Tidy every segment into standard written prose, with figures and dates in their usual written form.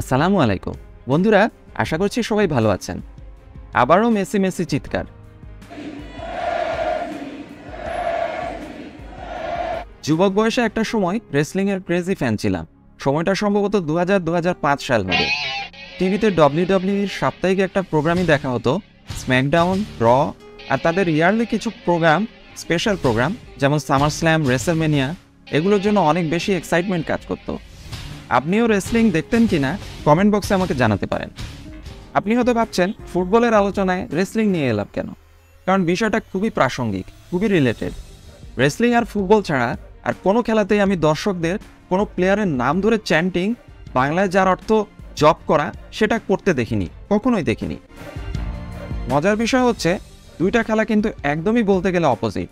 আসসালামু আলাইকুম বন্ধুরা, আশা করছি সবাই ভালো আছেন। আবারও মেসি মেসি চিৎকার। যুবক বয়সে একটা সময় রেসলিংয়ের ক্রেজি ফ্যান ছিলাম। সময়টা সম্ভবত 2000-2005 সাল হবে। টিভিতে WWE সাপ্তাহিক একটা প্রোগ্রামই দেখা হতো, স্ম্যাকডাউন, র, আর তাদের ইয়ারলি কিছু প্রোগ্রাম, স্পেশাল প্রোগ্রাম যেমন সামার স্ল্যাম, রেসলমেনিয়া, এগুলোর জন্য অনেক বেশি এক্সাইটমেন্ট কাজ করতো। আপনিও রেসলিং দেখতেন কিনা কমেন্ট বক্সে আমাকে জানাতে পারেন। আপনি হয়তো ভাবছেন ফুটবলের আলোচনায় রেসলিং নিয়ে এলাম কেন? কারণ বিষয়টা খুবই প্রাসঙ্গিক, খুবই রিলেটেড। রেসলিং আর ফুটবল ছাড়া আর কোনো খেলাতেই আমি দর্শকদের কোনো প্লেয়ারের নাম ধরে চ্যান্টিং, বাংলায় যার অর্থ জব করা, সেটা করতে দেখিনি, কখনোই দেখিনি। মজার বিষয় হচ্ছে দুইটা খেলা কিন্তু একদমই বলতে গেলে অপোজিট।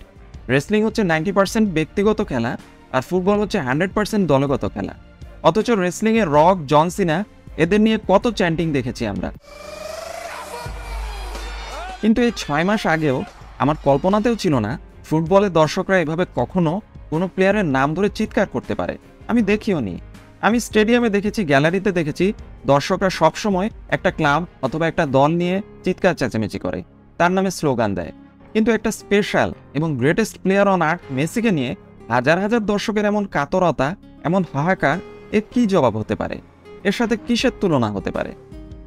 রেসলিং হচ্ছে 90% ব্যক্তিগত খেলা আর ফুটবল হচ্ছে 100% দলগত খেলা। অথচ রেসলিংয়ে রক, জন সিনা, এদের নিয়ে কত চ্যান্টিং দেখেছি আমরা। কিন্তু এই 6 মাস আগেও আমার কল্পনাতেও ছিল না ফুটবলের দর্শকরা এভাবে কখনো কোনো প্লেয়ারের নাম ধরে চিৎকার করতে পারে। আমি দেখিও নি। আমি স্টেডিয়ামে দেখেছি, গ্যালারিতে দেখেছি, দর্শকরা সবসময় একটা ক্লাব অথবা একটা দল নিয়ে চিৎকার চেঁচামেচি করে, তার নামে স্লোগান দেয়। কিন্তু একটা স্পেশাল এবং গ্রেটেস্ট প্লেয়ার অন আর্থ মেসিকে নিয়ে হাজার হাজার দর্শকের এমন কাতরতা, এমন হাহাকার, এর কী জবাব হতে পারে? এর সাথে কিসের তুলনা হতে পারে?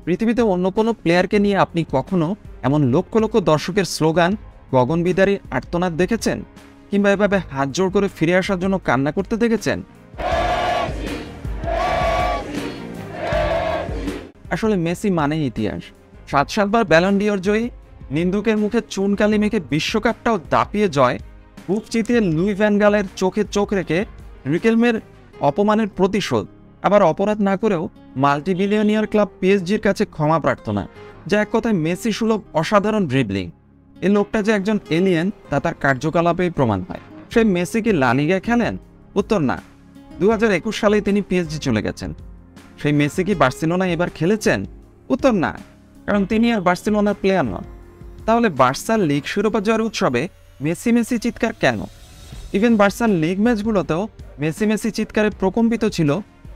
পৃথিবীতে অন্য কোনো প্লেয়ারকে নিয়ে আপনি কখনো এমন লক্ষ লক্ষ দর্শকের স্লোগান, গগনবিদারী আর্তনাদ দেখেছেন? কিংবা এভাবে হাত জোড় করে ফিরে আসার জন্য কান্না করতে দেখেছেন? আসলে মেসি মানেই ইতিহাস। 7 বার ব্যালন ডিওর জয়ী, নিন্দুকের মুখে চুনকালি মেখে বিশ্বকাপটাও দাপিয়ে জয়, বুক চিতিয়ে লুই ভ্যান গালের চোখে চোখ রেখে রিকেলমের অপমানের প্রতিশোধ, আবার অপরাধ না করেও মাল্টিবিলিয়নিয়ার ক্লাব পিএসজির কাছে ক্ষমা প্রার্থনা, যা এক কথায় মেসি সুলভ অসাধারণ ড্রিবলিং। এই লোকটা যে একজন এলিয়েন তা তার কার্যকলাপেই প্রমাণ হয়। সেই মেসি কি লা লিগায় খেলেন? উত্তর না। 2021 সালেই তিনি পিএসজি চলে গেছেন। সেই মেসি কি বার্সেলোনায় এবার খেলেছেন? উত্তর না, কারণ তিনি আর বার্সেলোনার প্লেয়ার নন। তাহলে বার্সার লিগ শিরোপা জয়ের উৎসবে মেসি মেসি চিৎকার কেন? ইভেন বার্সার লিগ ম্যাচগুলোতেও মেসি মেসি চিৎকারে প্রকম্পিত ছিল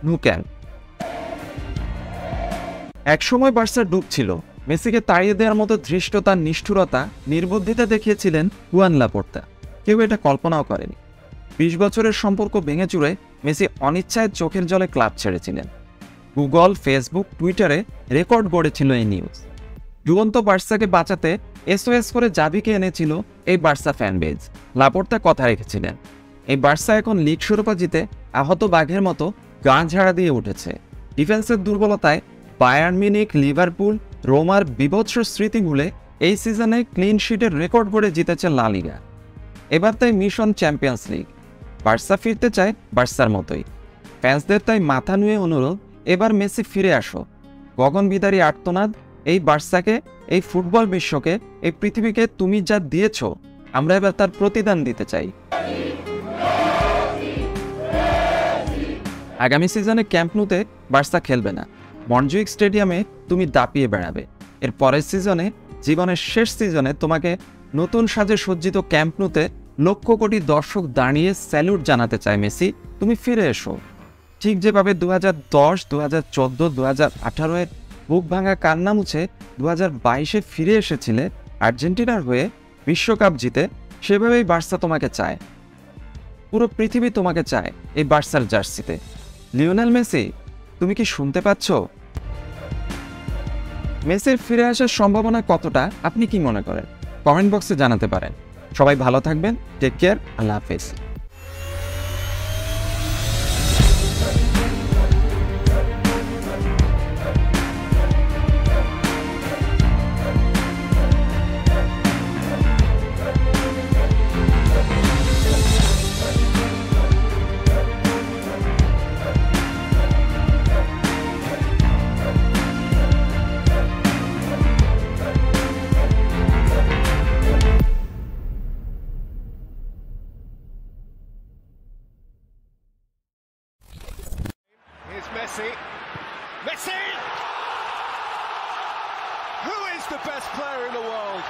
ন্যু ক্যাম্প। একসময় বার্সার ডুব ছিল। মেসিকে তাড়িয়ে দেওয়ার মতো ধৃষ্টতা, নিষ্ঠুরতা, নির্বুদ্ধিতা দেখিয়েছিলেন হুয়ান লাপোর্তা। কেউ এটা কল্পনাও করেনি। 20 বছরের সম্পর্ক ভেঙে চুরে মেসি অনিচ্ছায় চোখের জলে ক্লাব ছেড়েছিলেন। গুগল, ফেসবুক, টুইটারে রেকর্ড গড়েছিল এই নিউজ। ডুবন্ত বার্সাকে বাঁচাতে এসওএস করে জাভিকে এনেছিল এই বার্সা ফ্যানবেজ। লাপোর্তা কথা রেখেছিলেন। এই বার্সা এখন লিগ শিরোপা জিতে আহত বাঘের মতো গা ঝাড়া দিয়ে উঠেছে। ডিফেন্সের দুর্বলতায় বায়ার্ন মিউনিখ, লিভারপুল, রোমার বিভৎস স্মৃতি ভুলে এই সিজনে ক্লিন শিটের রেকর্ড গড়ে জিতেছে লা লিগা। এবার তাই মিশন চ্যাম্পিয়ন্স লিগ। বার্সা ফিরতে চায় বার্সার মতোই। ফ্যান্সদের তাই মাথা নুয়ে অনুরোধ, এবার মেসি ফিরে আসো। গগনবিদারী আর্তনাদ, এই বার্সাকে, এই ফুটবল বিশ্বকে, এই পৃথিবীকে তুমি যা দিয়েছ, আমরা এবার তার প্রতিদান দিতে চাই। আগামী সিজনে ক্যাম্প নুতে বার্সা খেলবে না। মনজুইক স্টেডিয়ামে তুমি দাপিয়ে বেড়াবে। এর পরের সিজনে, জীবনের শেষ সিজনে, তোমাকে নতুন সাজে সজ্জিত ক্যাম্প নুতে লক্ষ কোটি দর্শক দাঁড়িয়ে স্যালুট জানাতে চায় মেসি, তুমি ফিরে এসো। ঠিক যেভাবে 2010, 2014, 2018-এর বুক ভাঙা কান্না মুছে 2022-এ ফিরে এসেছিলে আর্জেন্টিনার হয়ে বিশ্বকাপ জিতে, সেভাবেই বার্সা তোমাকে চায়। পুরো পৃথিবী তোমাকে চায় এই বার্সার জার্সিতে। লিওনেল মেসি, তুমি কি শুনতে পাচ্ছ? মেসির ফিরে আসার সম্ভাবনা কতটা, আপনি কি মনে করেন? কমেন্ট বক্সে জানাতে পারেন। সবাই ভালো থাকবেন। Take care. আল্লাহ হাফেজ। Messi. Messi! Who is the best player in the world?